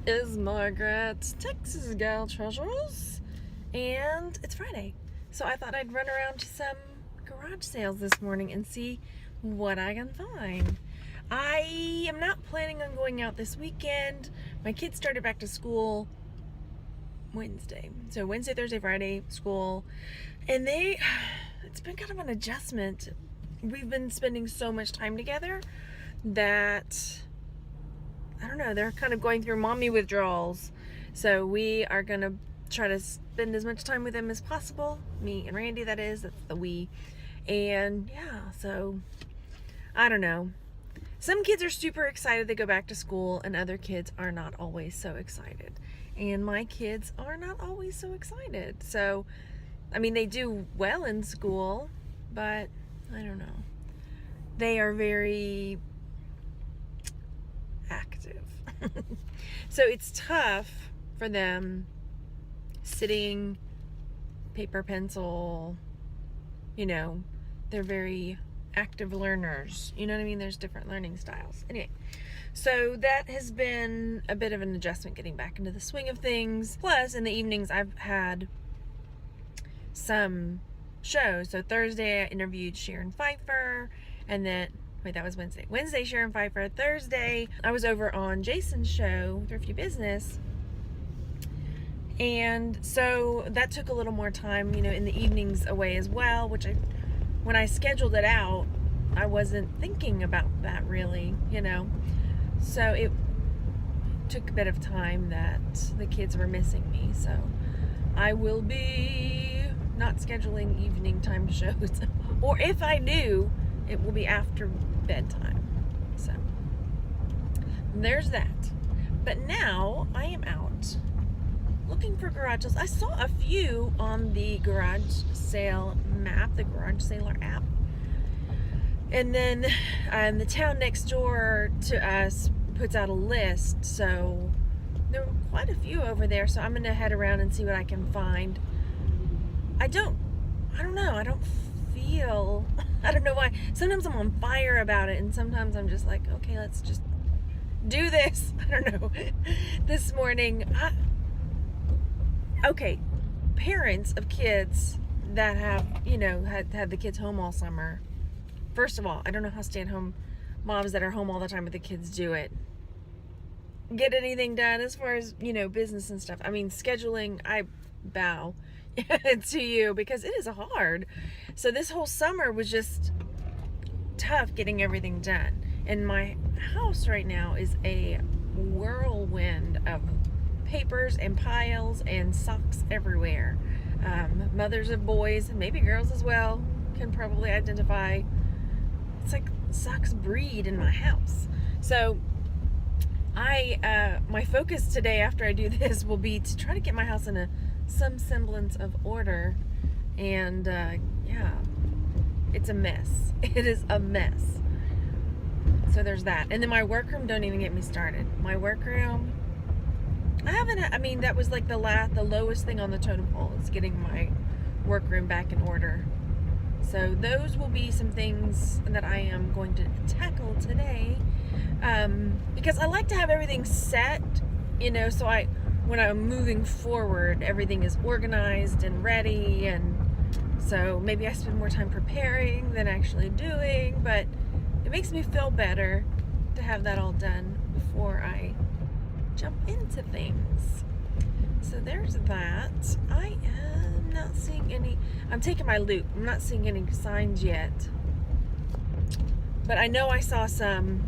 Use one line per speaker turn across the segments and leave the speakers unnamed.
is Margaret, Texas Gal Treasures, and it's Friday. So I thought I'd run around to some garage sales this morning and see what I can find. I am not planning on going out this weekend. My kids started back to school Wednesday. So Wednesday, Thursday, Friday, school. And it's been kind of an adjustment. We've been spending so much time together that, I don't know, they're kind of going through mommy withdrawals. So we are going to try to spend as much time with them as possible. Me and Randy, that is. That's the we. And yeah, so I don't know. Some kids are super excited they go back to school, and other kids are not always so excited. And my kids are not always so excited. So, I mean, they do well in school, but I don't know. They are very active. So it's tough for them sitting, paper, pencil, they're very active learners. You know what I mean? There's different learning styles. Anyway, so that has been a bit of an adjustment getting back into the swing of things. Plus, in the evenings, I've had some shows. So Thursday, I interviewed Sharon Pfeiffer, and then, that was Wednesday. Wednesday, Sharon Pfeiffer. Thursday, I was over on Jason's show, Thrifty Business. And so that took a little more time, in the evenings away as well, which when I scheduled it out, I wasn't thinking about that really, So it took a bit of time that the kids were missing me. So I will be not scheduling evening time shows. Or if I do, it will be after bedtime. So there's that. But now I am out looking for garages. I saw a few on the garage sale map, the Garage Sailor app. And then the town next door to us puts out a list. So there were quite a few over there. So I'm going to head around and see what I can find. I don't know. I don't know why. Sometimes I'm on fire about it, and sometimes I'm just like, okay, let's just do this. I don't know. This morning, parents of kids that have, had the kids home all summer. First of all, I don't know how stay-at-home moms that are home all the time with the kids do it. Get anything done as far as, business and stuff. I mean, scheduling, I bow to you because it is hard. So this whole summer was just tough getting everything done. And my house right now is a whirlwind of papers and piles and socks everywhere. Mothers of boys and maybe girls as well can probably identify. It's like socks breed in my house. So my focus today after I do this will be to try to get my house in some semblance of order. And it's a mess. It is a mess. So there's that. And then my workroom, don't even get me started. My workroom, that was like the lowest thing on the totem pole is getting my workroom back in order. So those will be some things that I am going to tackle today. Because I like to have everything set, so when I'm moving forward, everything is organized and ready. And so maybe I spend more time preparing than actually doing, but it makes me feel better to have that all done before I jump into things. So there's that. I am not seeing any. I'm taking my loop. I'm not seeing any signs yet. But I know I saw some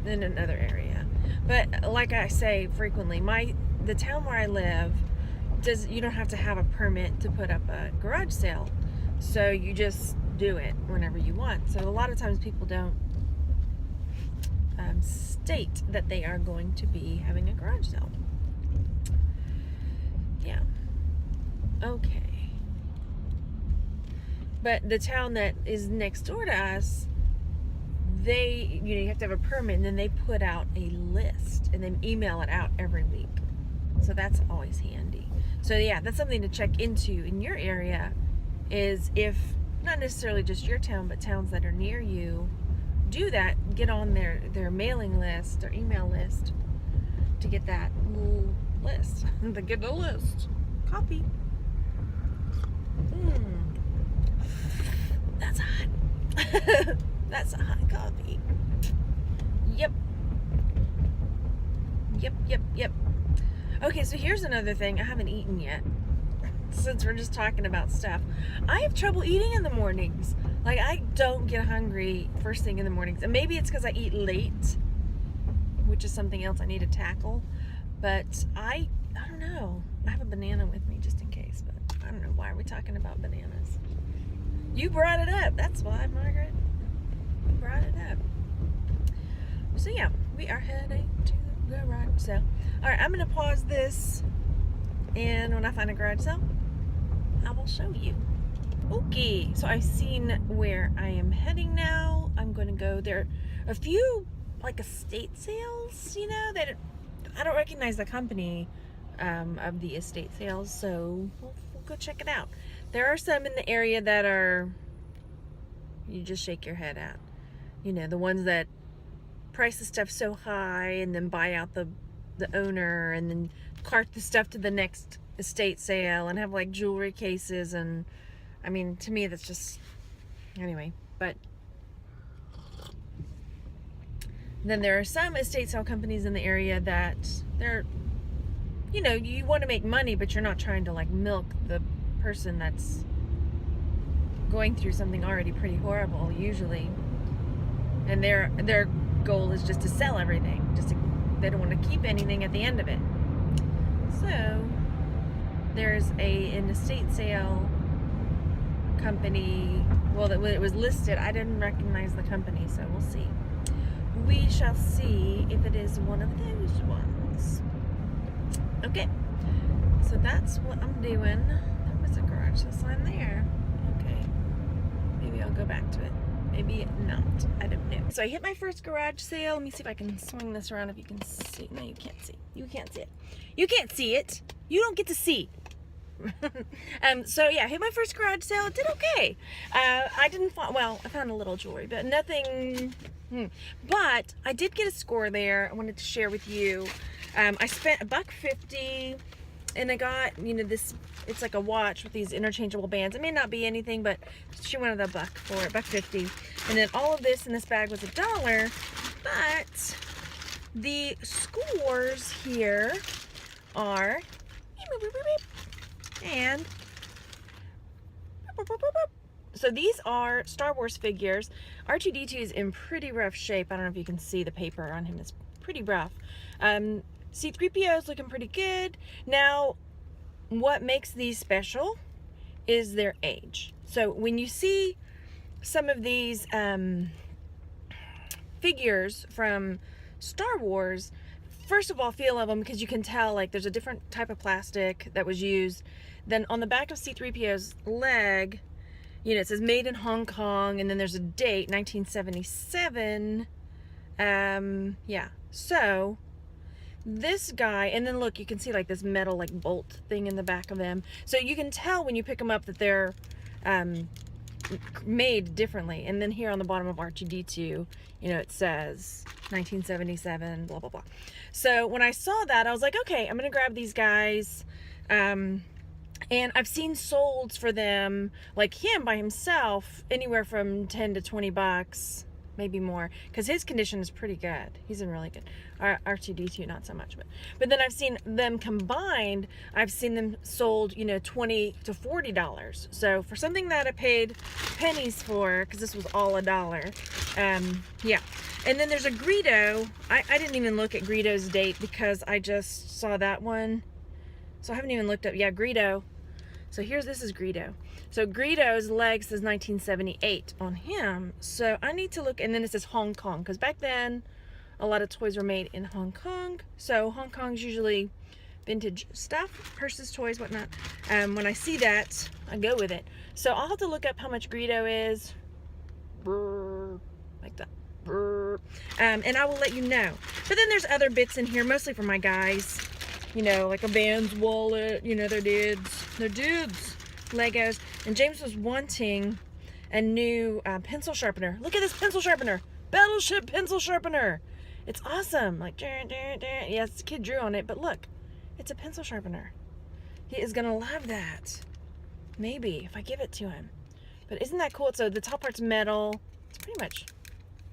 in another area. But like I say frequently, the town where I live, you don't have to have a permit to put up a garage sale. So you just do it whenever you want. So a lot of times people don't state that they are going to be having a garage sale. Yeah. Okay. But the town that is next door to us, you have to have a permit, and then they put out a list and then email it out every week. So that's always handy. So yeah, that's something to check into in your area, is if not necessarily just your town, but towns that are near you do that, get on their mailing list or email list to get that little list. To get the list. Coffee. That's hot. That's a hot coffee. Yep. Okay, so here's another thing I haven't eaten yet. Since we're just talking about stuff, I have trouble eating in the mornings. Like, I don't get hungry first thing in the mornings. And maybe it's because I eat late, which is something else I need to tackle. But I don't know. I have a banana with me just in case, but I don't know. Why are we talking about bananas? You brought it up. That's why, Margaret. You brought it up. So yeah, we are heading to the garage sale. Alright, I'm going to pause this. And when I find a garage sale, I will show you. Okay, so I've seen where I am heading now. I'm going to go there. A few, like, estate sales, you know, that I don't recognize the company of the estate sales, so we'll go check it out. There are some in the area that are, you just shake your head at. You know, the ones that price the stuff so high and then buy out the owner and then cart the stuff to the next estate sale and have like jewelry cases, and I mean, to me that's just, anyway. But then there are some estate sale companies in the area that they're, you know, you want to make money, but you're not trying to like milk the person that's going through something already pretty horrible usually, and their goal is just to sell everything, they don't want to keep anything at the end of it. So there's an estate sale company, well, that when it was listed, I didn't recognize the company, so we'll see. We shall see if it is one of those ones. Okay, so that's what I'm doing. There was a garage sale sign there. Okay, maybe I'll go back to it. Maybe not. I don't know. So I hit my first garage sale. Let me see if I can swing this around if you can see. No, you can't see. You can't see it. You can't see it. You don't get to see. So yeah, I hit my first garage sale. It did okay. I didn't find, well, I found a little jewelry, but nothing. But I did get a score there. I wanted to share with you. I spent $1.50 and I got, you know, this, it's like a watch with these interchangeable bands. It may not be anything, but she wanted a buck for it, $1.50. And then all of this in this bag was $1. But the scores here are, and so these are Star Wars figures. R2-D2 is in pretty rough shape. I don't know if you can see the paper on him. It's pretty rough. C-3PO is looking pretty good. Now, what makes these special is their age. So when you see some of these figures from Star Wars, first of all, feel of them, because you can tell like there's a different type of plastic that was used. Then on the back of C-3PO's leg, you know, it says made in Hong Kong, and then there's a date, 1977. Yeah, so this guy, and then look, you can see like this metal like bolt thing in the back of them. So you can tell when you pick them up that they're made differently. And then here on the bottom of R2-D2, you know, it says 1977, blah, blah, blah. So when I saw that, I was like, okay, I'm going to grab these guys. And I've seen solds for them, like him by himself, anywhere from 10 to 20 bucks, maybe more, because his condition is pretty good. He's in really good. R2-D2 not so much, but then I've seen them combined. I've seen them sold, you know, $20 to $40. So for something that I paid pennies for, because this was all $1, yeah. And then there's a Greedo. I didn't even look at Greedo's date because I just saw that one, so I haven't even looked up. Yeah, Greedo. So this is Greedo. So Greedo's leg says 1978 on him. So I need to look, and then it says Hong Kong, because back then a lot of toys were made in Hong Kong. So Hong Kong's usually vintage stuff, purses, toys, whatnot. When I see that, I go with it. So I'll have to look up how much Greedo is. Like that. And I will let you know. But then there's other bits in here, mostly for my guys. You know, like a Vans wallet, you know, they're dudes. They're dudes. Legos. And James was wanting a new pencil sharpener. Look at this pencil sharpener. Battleship pencil sharpener. It's awesome. Like, yes, the kid drew on it, but look, it's a pencil sharpener. He is gonna love that. Maybe if I give it to him. But isn't that cool? So the top part's metal. It's pretty much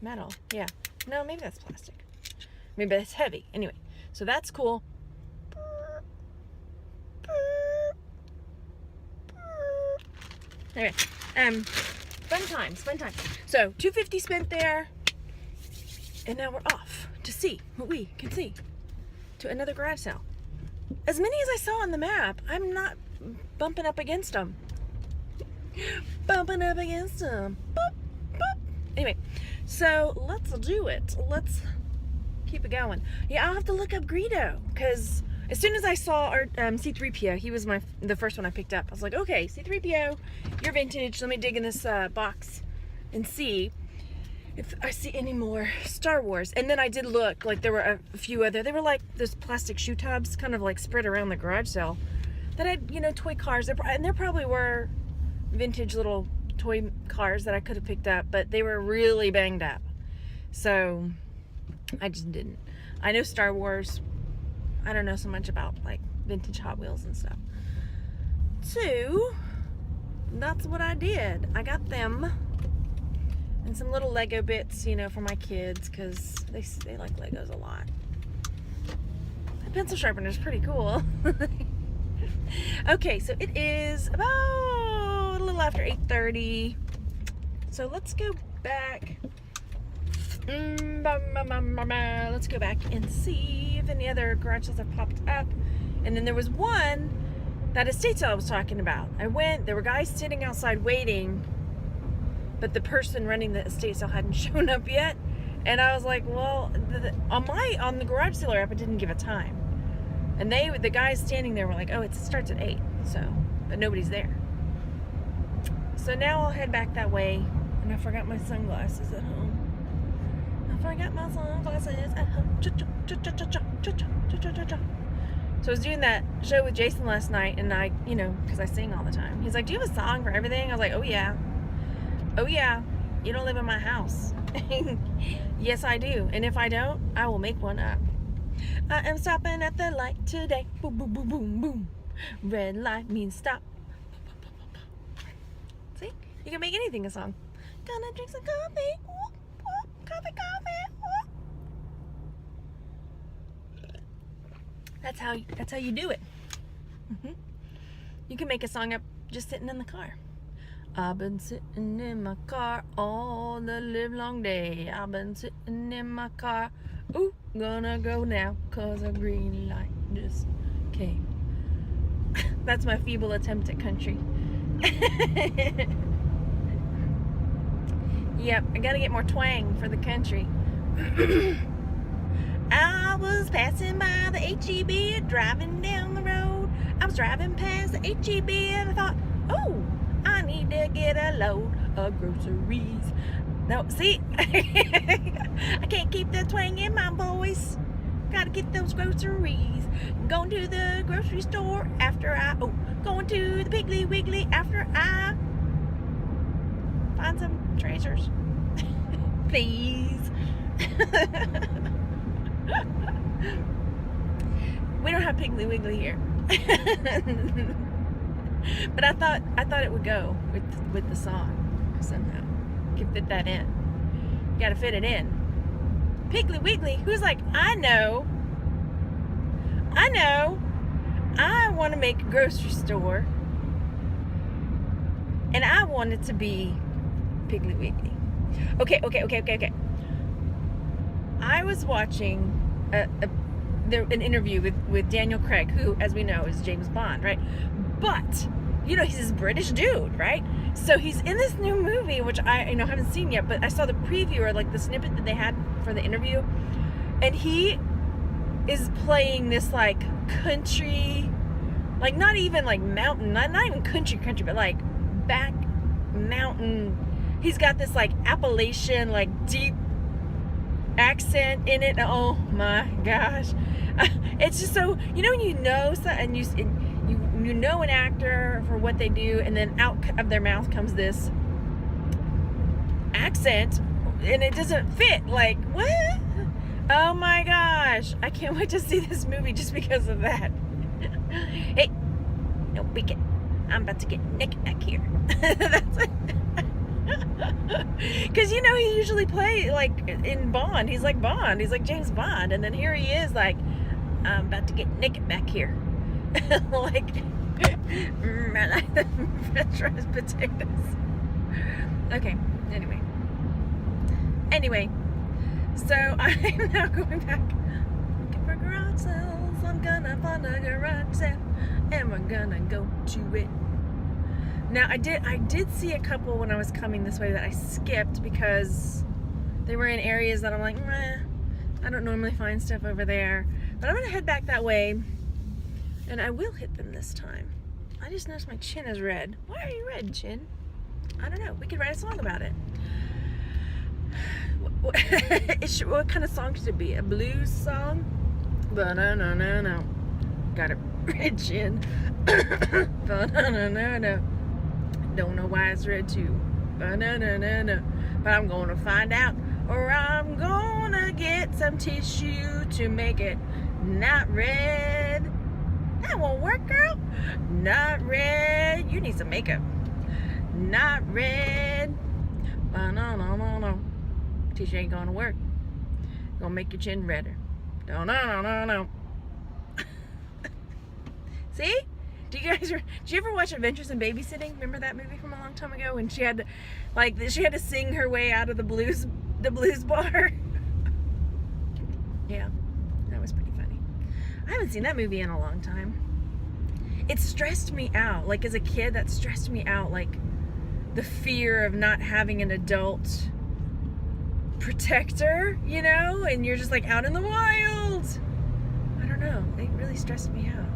metal. Yeah. No, maybe that's plastic. Maybe it's heavy. Anyway, so that's cool. Anyway, fun times. So $250 spent there, and now we're off to see what we can see to another garage sale. As many as I saw on the map, I'm not bumping up against them. Bumping up against them. Boop, boop. Anyway, so let's do it. Let's keep it going. Yeah, I'll have to look up Greedo, because as soon as I saw our C3PO, he was the first one I picked up. I was like, okay, C3PO, you're vintage. Let me dig in this box and see if I see any more Star Wars. And then I did look, like there were a few other, they were like those plastic shoe tubs kind of like spread around the garage sale that had, you know, toy cars. And there probably were vintage little toy cars that I could have picked up, but they were really banged up. So I just didn't. I know Star Wars. I don't know so much about like vintage Hot Wheels and stuff. So that's what I did. I got them and some little Lego bits, you know, for my kids, because they like Legos a lot. The pencil sharpener is pretty cool. Okay, so it is about a little after 8:30. So let's go back. Let's go back and see if any other garage sales have popped up. And then there was one, that estate sale I was talking about. I went, there were guys sitting outside waiting, but the person running the estate sale hadn't shown up yet. And I was like, well, on the garage sale app, it didn't give a time. And the guys standing there were like, oh, it starts at 8. So, but nobody's there. So now I'll head back that way. And I forgot my sunglasses at home. I got my sunglasses at home. So I was doing that show with Jason last night, and I, you know, because I sing all the time. He's like, do you have a song for everything? I was like, oh yeah. Oh yeah. You don't live in my house. Yes, I do. And if I don't, I will make one up. I am stopping at the light today. Boom, boom, boom, boom, boom. Red light means stop. See? You can make anything a song. Gonna drink some coffee. Coffee. That's how you do it. You can make a song up just sitting in the car. I've been sitting in my car all the live long day. I've been sitting in my car. Ooh, gonna go now, 'cause a green light just came. That's my feeble attempt at country. Yep, I gotta get more twang for the country. I was passing by the H-E-B, driving down the road. I was driving past the H-E-B and I thought, oh, I need to get a load of groceries. No, see, I can't keep the twang in my voice. Gotta get those groceries. Going to the grocery store after going to the Piggly Wiggly after I find some treasures. Please. We don't have Piggly Wiggly here. But I thought it would go with the song somehow. Could fit that in. You gotta fit it in. Piggly Wiggly, who's like, I know. I want to make a grocery store, and I want it to be Piggly Wiggly. Okay. I was watching an interview with Daniel Craig, who, as we know, is James Bond, right? But you know, he's this British dude, right? So he's in this new movie, which I haven't seen yet, but I saw the preview or like the snippet that they had for the interview, and he is playing this like country, like not even like mountain, not even country, but like back mountain. He's got this like Appalachian, like deep accent in it. Oh my gosh, it's just so, you know, when you know and you know an actor for what they do, and then out of their mouth comes this accent, and it doesn't fit. Like, what? Oh my gosh. I can't wait to see this movie just because of that. Hey, no peeking. I'm about to get naked back here. That's it. Because, you know, he usually play like in Bond. He's like Bond. He's like James Bond. And then here he is like, I'm about to get naked back here. Like, I like the French fries potatoes. Okay, anyway, so I'm now going back looking for garage sales. I'm gonna find a garage sale and we're gonna go to it. Now I did see a couple when I was coming this way that I skipped because they were in areas that I'm like, meh, I don't normally find stuff over there, but I'm gonna head back that way and I will hit them this time. I just noticed my chin is red. Why are you red, chin? I don't know. We could write a song about it. What kind of song should it be? A blues song? But no. Got a red chin. But no. Don't know why it's red too. But no. But I'm gonna find out, or I'm gonna get some tissue to make it not red. That won't work, girl. Not red. You need some makeup. Not red. No. Tissue ain't gonna work. Gonna make your chin redder. No. See? Do you ever watch Adventures in Babysitting? Remember that movie from a long time ago when she had to sing her way out of the blues bar? Yeah, that was pretty funny. I haven't seen that movie in a long time. It stressed me out. Like as a kid, that stressed me out. Like the fear of not having an adult protector, you know, and you're just like out in the wild. I don't know. It really stressed me out.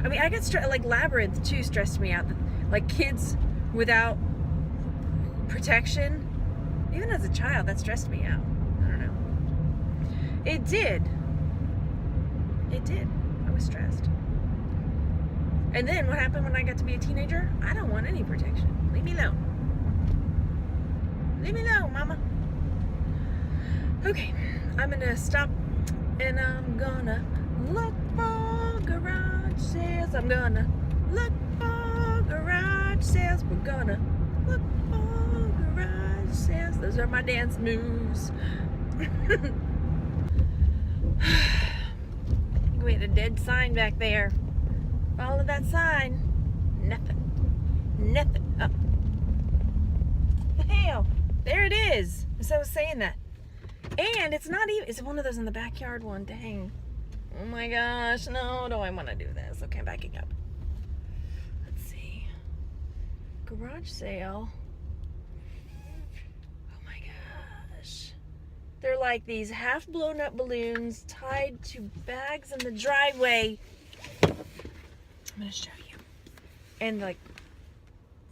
I mean, I get stressed, like Labyrinth too stressed me out. Like kids without protection, even as a child, that stressed me out. I don't know. It did. I was stressed. And then what happened when I got to be a teenager? I don't want any protection. Leave me alone. Leave me alone, mama. Okay, I'm gonna stop and I'm gonna look for garage sales. I'm gonna look for garage sales. We're gonna look for garage sales. Those are my dance moves. We had a dead sign back there. Follow that sign. Nothing. Oh. The hell. There it is. So I was saying that. And it's not even, it's one of those in the backyard one. Dang. Oh my gosh. No, do I want to do this? Okay, I'm backing up. Let's see. Garage sale. Oh my gosh. They're like these half blown up balloons tied to bags in the driveway. I'm going to show you. And like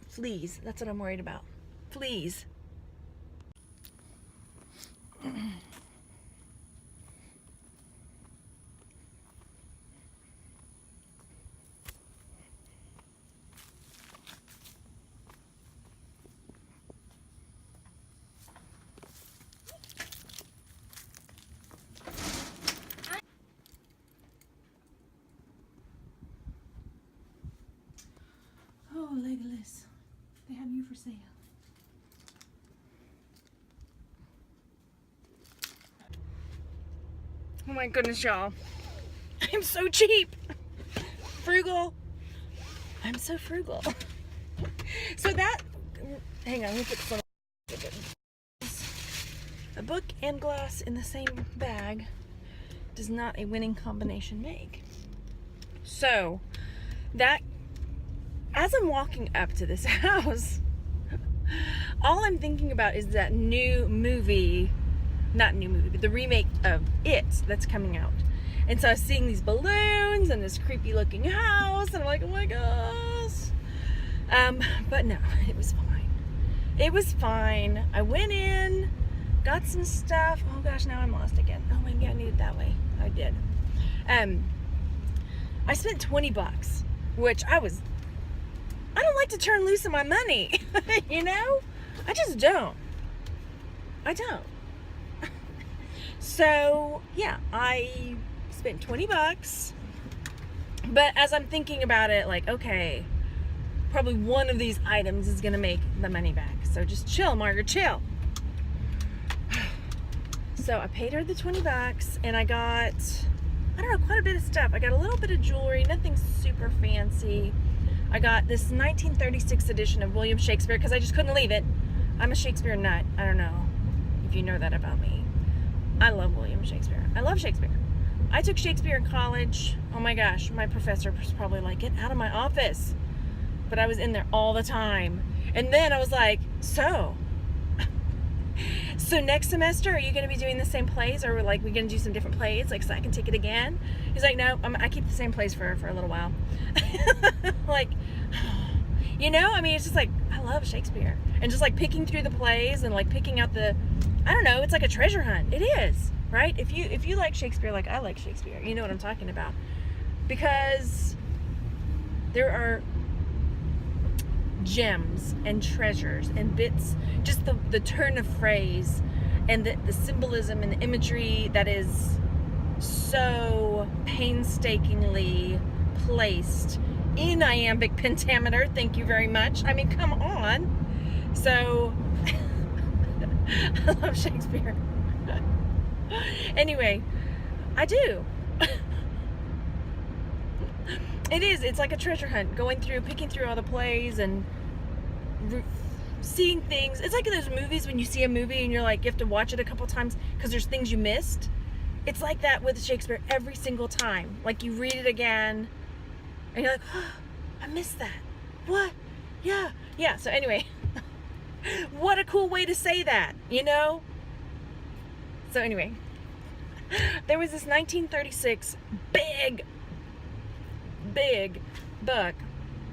fleas. That's what I'm worried about. Fleas. Oh, Legolas. They have you for sale. Oh my goodness, y'all. I'm so cheap. Frugal. I'm so frugal. So that, hang on, let me put some. A book and glass in the same bag does not a winning combination make. So that, as I'm walking up to this house, all I'm thinking about is that new movie, not new movie, but the remake of It that's coming out. And so I was seeing these balloons and this creepy looking house, and I'm like, oh my gosh. But no, it was fine. It was fine. I went in, got some stuff. Oh gosh, now I'm lost again. Oh, maybe I need it that way. I did. I spent 20 bucks, which I don't like to turn loose of my money, you know? I just don't. I don't. So yeah, I spent 20 bucks. But as I'm thinking about it, like, okay, probably one of these items is gonna make the money back. So just chill, Margaret, chill. So I paid her the 20 bucks and I got, I don't know, quite a bit of stuff. I got a little bit of jewelry, nothing super fancy. I got this 1936 edition of William Shakespeare because I just couldn't leave it. I'm a Shakespeare nut. I don't know if you know that about me. I love William Shakespeare. I love Shakespeare. I took Shakespeare in college. Oh my gosh, my professor was probably like, get out of my office. But I was in there all the time. And then I was like, so next semester, are you going to be doing the same plays, or like we going to do some different plays, like so I can take it again? He's like, no, I keep the same plays for a little while. Like, you know, I mean, it's just like, I love Shakespeare, and just like picking through the plays and like picking out the, I don't know, it's like a treasure hunt. It is, right? If you like Shakespeare like I like Shakespeare, you know what I'm talking about, because there are gems and treasures and bits, just the turn of phrase and the symbolism and the imagery that is so painstakingly placed in iambic pentameter. Thank you very much. I mean, come on. So I love Shakespeare. Anyway, I do. It's like a treasure hunt, going through, picking through all the plays and seeing things. It's like in those movies when you see a movie and you're like, you have to watch it a couple times because there's things you missed. It's like that with Shakespeare every single time. Like you read it again and you're like, oh, I missed that. What? Yeah. So anyway, what a cool way to say that, you know? So anyway, there was this 1936 big book,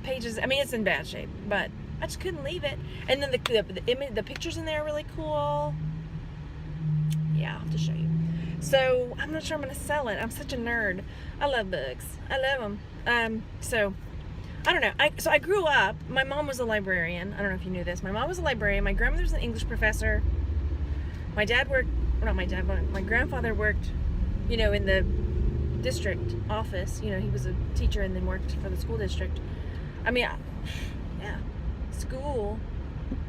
pages. I mean, it's in bad shape, but I just couldn't leave it. And then the pictures in there are really cool. Yeah, I'll have to show you. So I'm not sure I'm gonna sell it. I'm such a nerd. I love books. I love them. So I don't know. I grew up. My mom was a librarian. I don't know if you knew this. My mom was a librarian. My grandmother was an English professor. My dad worked. Well, not my dad, but my grandfather worked, you know, in the district office. You know, he was a teacher and then worked for the school district. I mean, yeah, school,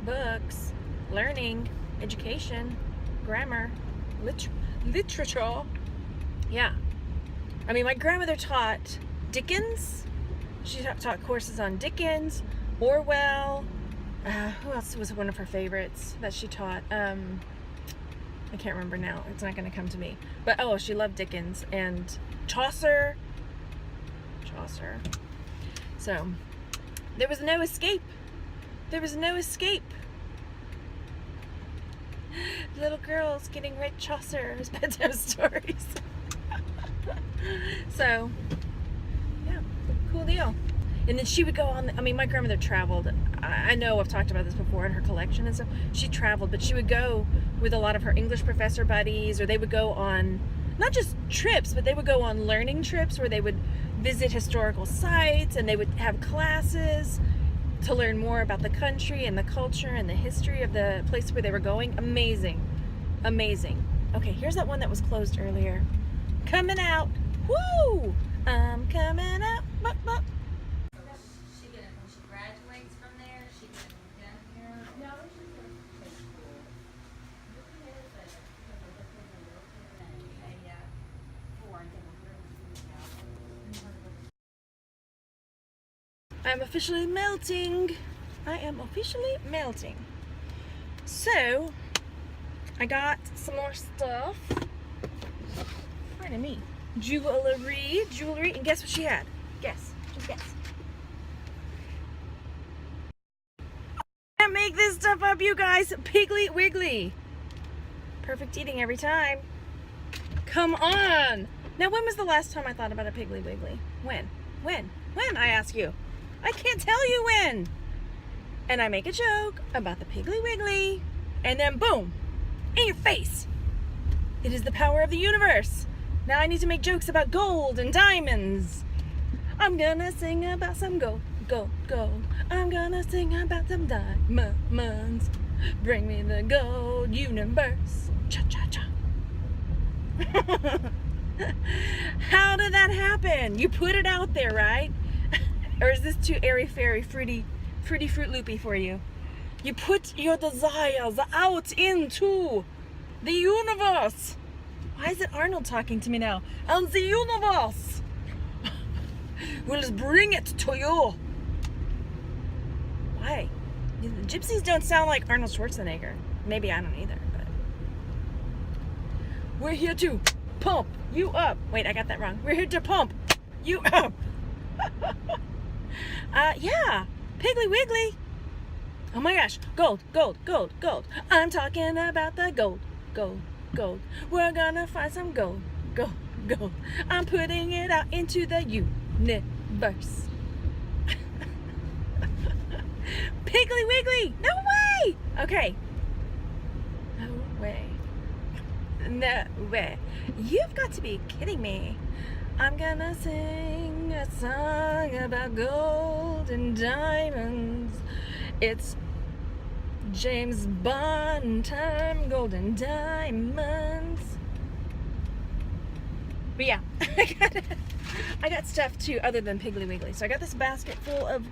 books, learning, education, grammar, literature. Yeah, I mean, my grandmother taught Dickens. She taught courses on Dickens, Orwell. Who else was one of her favorites that she taught? I can't remember now. It's not going to come to me. But oh, she loved Dickens and Chaucer. So there was no escape. Little girls getting read Chaucer's bedtime stories. So yeah, cool deal. And then she would go on, I mean, my grandmother traveled. I know I've talked about this before in her collection and stuff. She traveled, but she would go with a lot of her English professor buddies, or they would go on, not just trips, but they would go on learning trips where they would visit historical sites and they would have classes to learn more about the country and the culture and the history of the place where they were going. Amazing. Okay, here's that one that was closed earlier. Coming out. Woo! I'm coming out. Bup. I'm officially melting. I am officially melting. So, I got some more stuff. Pardon me. Jewelry. And guess what she had? Guess. Just guess. I can't make this stuff up, you guys. Piggly Wiggly. Perfect eating every time. Come on. Now, when was the last time I thought about a Piggly Wiggly? When, I ask you? I can't tell you when. And I make a joke about the Piggly Wiggly, and then boom, in your face. It is the power of the universe. Now I need to make jokes about gold and diamonds. I'm gonna sing about some gold. I'm gonna sing about some diamonds. Bring me the gold universe. Cha cha cha. How did that happen? You put it out there, right? Or is this too airy-fairy, fruity Fruit Loopy for you? You put your desires out into the universe. Why is it Arnold talking to me now? And the universe will bring it to you. Why? Gypsies don't sound like Arnold Schwarzenegger. Maybe I don't either, but we're here to pump you up. Wait, I got that wrong. We're here to pump you up. Yeah, Piggly Wiggly. Oh my gosh, gold, gold, gold, gold. I'm talking about the gold, gold, gold. We're gonna find some gold, gold, gold. I'm putting it out into the universe. Piggly Wiggly, no way. Okay. No way. No way. You've got to be kidding me. I'm gonna sing a song about gold and diamonds. It's James Bond time, gold and diamonds. But yeah, I got stuff too other than Piggly Wiggly. So I got this basket full of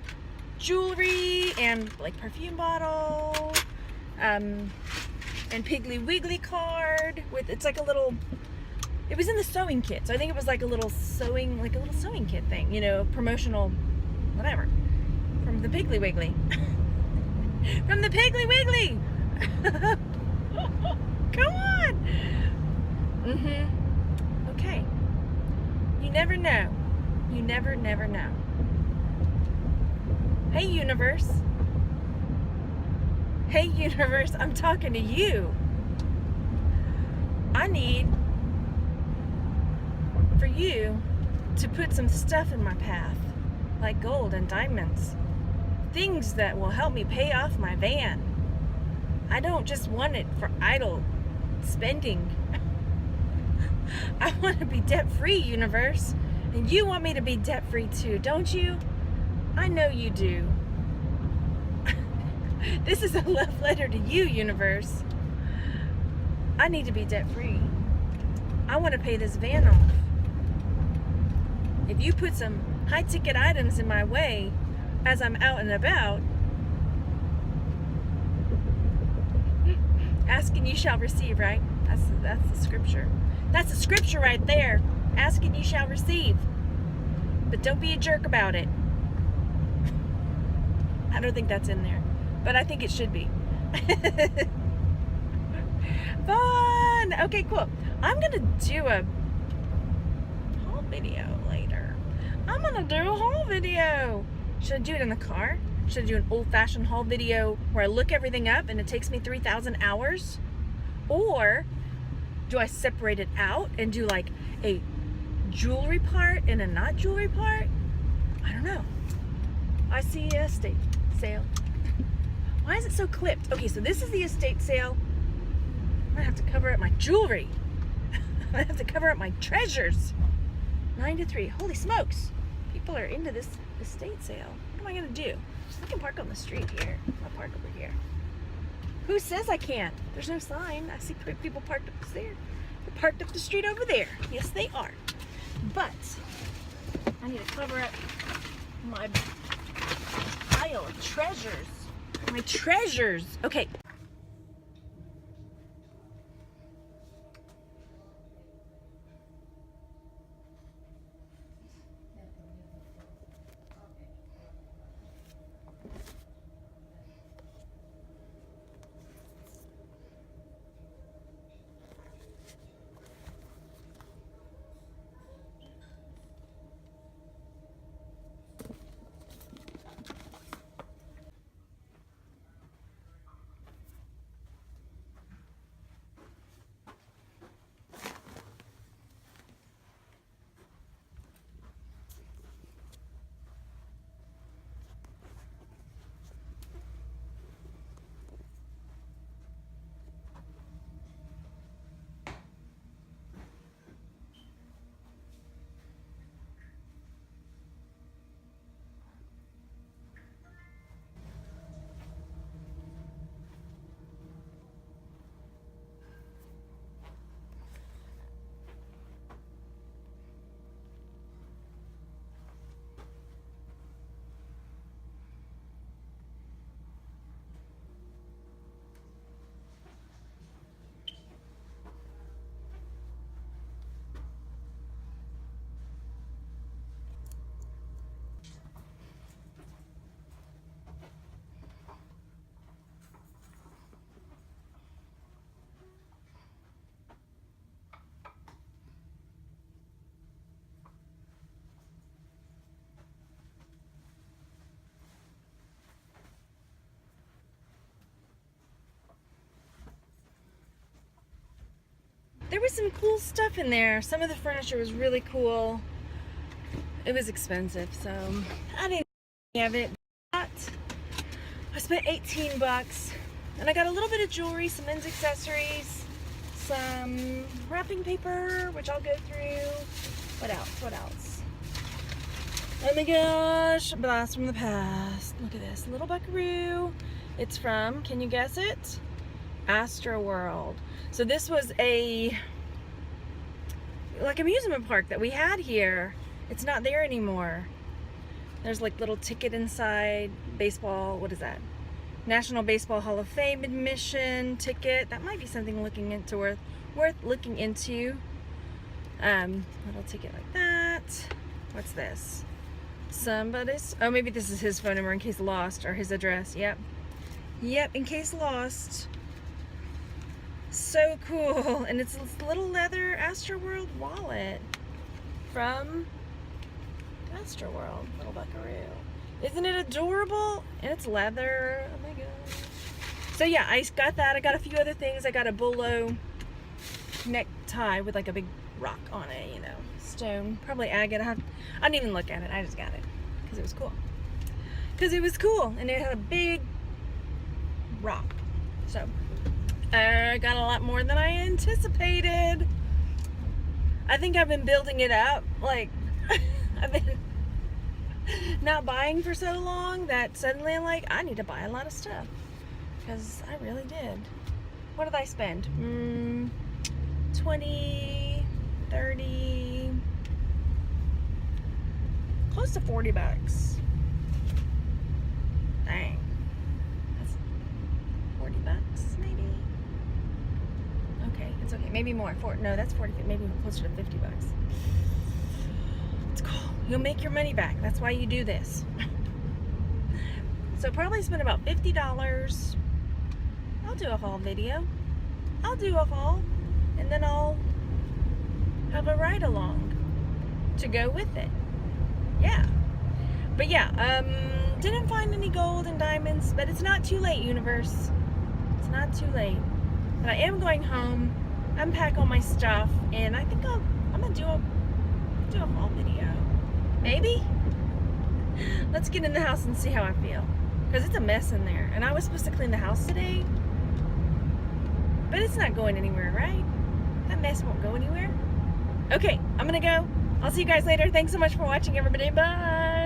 jewelry and like perfume bottle, and Piggly Wiggly card with, it's like a little, it was in the sewing kit, so I think it was like a little sewing kit thing, you know, promotional, whatever, from the Piggly Wiggly. From the Piggly Wiggly. Come on. Okay. You never know. You never know. Hey universe. Hey universe, I'm talking to you. I need for you to put some stuff in my path, like gold and diamonds. Things that will help me pay off my van. I don't just want it for idle spending. I want to be debt-free, universe. And you want me to be debt-free too, don't you? I know you do. This is a love letter to you, universe. I need to be debt-free. I want to pay this van off. If you put some high-ticket items in my way as I'm out and about, ask and you shall receive, right? That's the scripture. That's the scripture right there. Ask and you shall receive. But don't be a jerk about it. I don't think that's in there, but I think it should be. Fun! Okay, cool. I'm gonna do a haul video later. I'm gonna do a haul video. Should I do it in the car? Should I do an old-fashioned haul video where I look everything up and it takes me 3,000 hours? Or do I separate it out and do like a jewelry part and a not jewelry part? I don't know. I see a estate sale. Why is it so clipped? Okay, so this is the estate sale. I'm gonna have to cover up my jewelry. I'm gonna have to cover up my treasures. 9 to 3. Holy smokes. People are into this estate sale. What am I gonna do? I can park on the street here. I'll park over here. Who says I can't? There's no sign. I see people parked up there. They're parked up the street over there. Yes, they are. But I need to cover up my pile of treasures. My treasures. Okay. there was some cool stuff in there. Some of the furniture was really cool. It was expensive, so I didn't have it. But I spent 18 bucks, and I got a little bit of jewelry, some men's accessories, some wrapping paper, which I'll go through. What else? What else? Oh my gosh, blast from the past. Look at this, little buckaroo. It's from, can you guess it? Astro World. So this was a amusement park that we had here. It's not there anymore. There's like little ticket inside, baseball, what is that? National Baseball Hall of Fame admission ticket. That might be something looking into worth looking into. Little ticket like that. What's this? Somebody's, oh, maybe this is his phone number in case lost, or his address. Yep, in case lost. So cool. And it's this little leather Astroworld wallet from Astroworld. Little buckaroo. Isn't it adorable? And it's leather. Oh my god. So yeah, I got that. I got a few other things. I got a bolo necktie with like a big rock on it, you know, stone, probably agate. I didn't even look at it. I just got it because it was cool. And it had a big rock. So I got a lot more than I anticipated. I think I've been building it up. Like, I've been not buying for so long that suddenly I'm like, I need to buy a lot of stuff. Because I really did. What did I spend? 20, 30, close to 40 bucks. Dang. That's 40 bucks, maybe? Okay, it's okay. Maybe more. No, that's 40, maybe closer to 50 bucks. It's cool. You'll make your money back. That's why you do this. So probably spend about $50. I'll do a haul video. I'll do a haul, and then I'll have a ride along to go with it. Yeah. But yeah, didn't find any gold and diamonds, but it's not too late, universe. It's not too late. But I am going home, unpack all my stuff, and I think I'm gonna do a haul video. Maybe? Let's get in the house and see how I feel. Because it's a mess in there. And I was supposed to clean the house today. But it's not going anywhere, right? That mess won't go anywhere. Okay, I'm gonna go. I'll see you guys later. Thanks so much for watching, everybody. Bye!